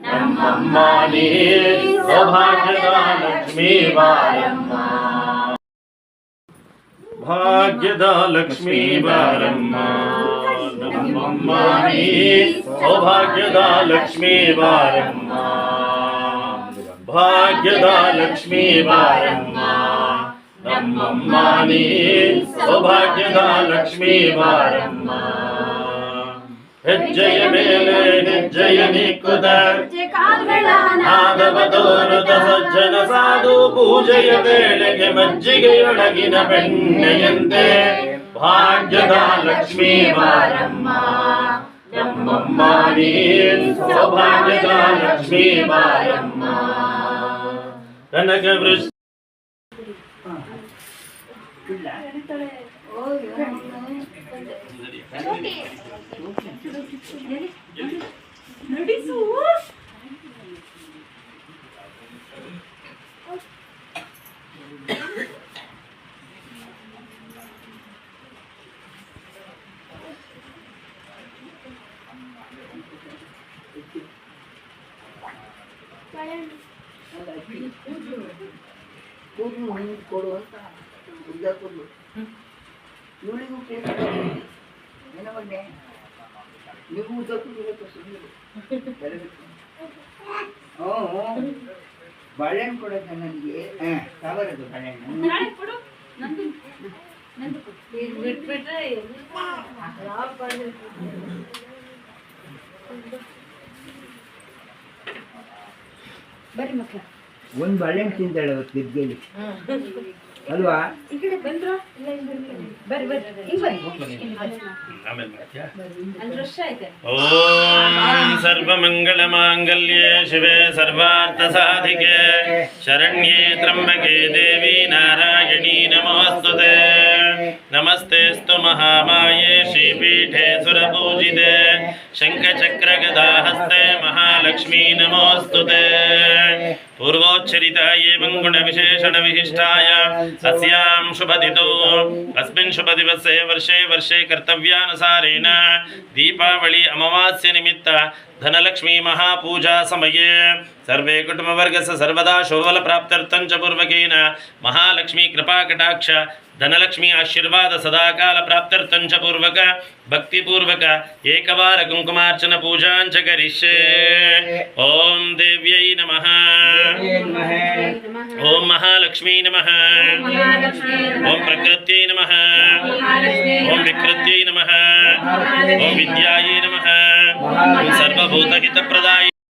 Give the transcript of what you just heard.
ನಮ್ಮಮ್ಮ ನೀ ಸೌಭಾಗ್ಯದ ಲಕ್ಷ್ಮೀ ಬಾರಮ್ಮ. ಭಾಗ್ಯದ ಲಕ್ಷ್ಮೀ ಬಾರಮ್ಮ, ನಮ್ಮಮ್ಮ ನೀ ಸೌಭಾಗ್ಯದ ಲಕ್ಷ್ಮೀ ಬಾರಮ್ಮ. ಭಾಗ್ಯದ ಲಕ್ಷ್ಮೀ ಬಾರಮ್ಮ, ನಮ್ಮಮ್ಮ ನೀ ಸೌಭಾಗ್ಯದ ಲಕ್ಷ್ಮೀ ಬಾರಮ್ಮ. ಹೆಜ್ಜೆಯ ಮೇಲೆ ಹೆಜ್ಜೆಯ ನಿಕ್ಕುತ್ತ ನಾದವ ತೋರುತ್ತ ಸಜ್ಜನ ಸಾಧು ಪೂಜೆಯ ವೇಳೆಗೆ ಮಜ್ಜಿಗೆಯೊಳಗಿನ ಬೆಣ್ಣೆಯಂತೆ ಭಾಗ್ಯದ ಲಕ್ಷ್ಮೀ ಬಾರಮ್ಮ, ನಮ್ಮಮ್ಮ ನೀ ಸೌಭಾಗ್ಯದ ಲಕ್ಷ್ಮೀ ಬಾರಮ್ಮ. ಕನಕ ವೃಷ ನಡೆಸು. ಕೂದಲು ಕೊಡುವಂತ ಉದ್ದ ಕೂದಲು ಇವಳಿಗೂ ಏನವನ್ನೇ ನೀವು ಉದ್ದ ಕೂದಲು ಸುಮ್ಮನೆ ಬಾಳೆಹಣ್ಣು ಕೊಡೋದ ನನಗೆ ಸಾವರದು ಬಾಳೆಹಣ್ಣು ಬರ್ರಿ ಮಕ್ಕಳ ಒಂದು ಬಾಳೆಹಣ್ಣು ತಿಂತಾಳೆ ಅವತ್ತು ಗಿದ್ಗೆಲಿ ಅಲ್ವಾ? ಈ ಕಡೆ ಬಂದ್ರು ಬರ್ರಿ ಓಂ ಸರ್ವಮಂಗಳ ಮಾಂಗಲ್ಯೆ ಶಿವೆ ಸರ್ವಾರ್ಥ ಸಾಧಿಕೆ ಶರಣ್ಯೆ ತ್ರ್ಯಂಬಕೆ ದೇವಿ ನಾರಾಯಣಿ ನಮೋಸ್ತುತೆ. ನಮಸ್ತೆಸ್ತು ಮಹಾಮಾಯೆ ಶ್ರೀಪೀಠೆ ಸುರಪೂಜಿತೆ ಶಂಖಚಕ್ರ ಗದಾಹಸ್ತೆ ಮಹಾಲಕ್ಷ್ಮೀ ನಮೋಸ್ತುತೆ. पूर्वोच्चरिताय गुण विशेषण विशिष्टाय अस्यां शुभतिथौ अस्मिन् शुभदिवसे वर्षे वर्षे कर्तव्यानुसारेण दीपावली अमावास्य निमित्त धनलक्ष्मी महापूजा समये सर्वे कुटुंबवर्गस्य सर्वदा शोभलप्राप्त्यर्थं च पूर्वकेन महालक्ष्मी कृपाकटाक्ष धनलक्ष्मी आशीर्वाद सदाकाल प्राप्त्यर्थं च पूर्वक भक्तिपूर्वक एकवार कुंकुमार्चन पूजां च करिष्ये. ओम देव्यै नमः, ओम महालक्ष्मी नमः, ओम प्रकृत्यै नमः, ओम विकृत्यै नमः, ओम विद्यायै नमः, ओम सर्वभूतहितप्रदाय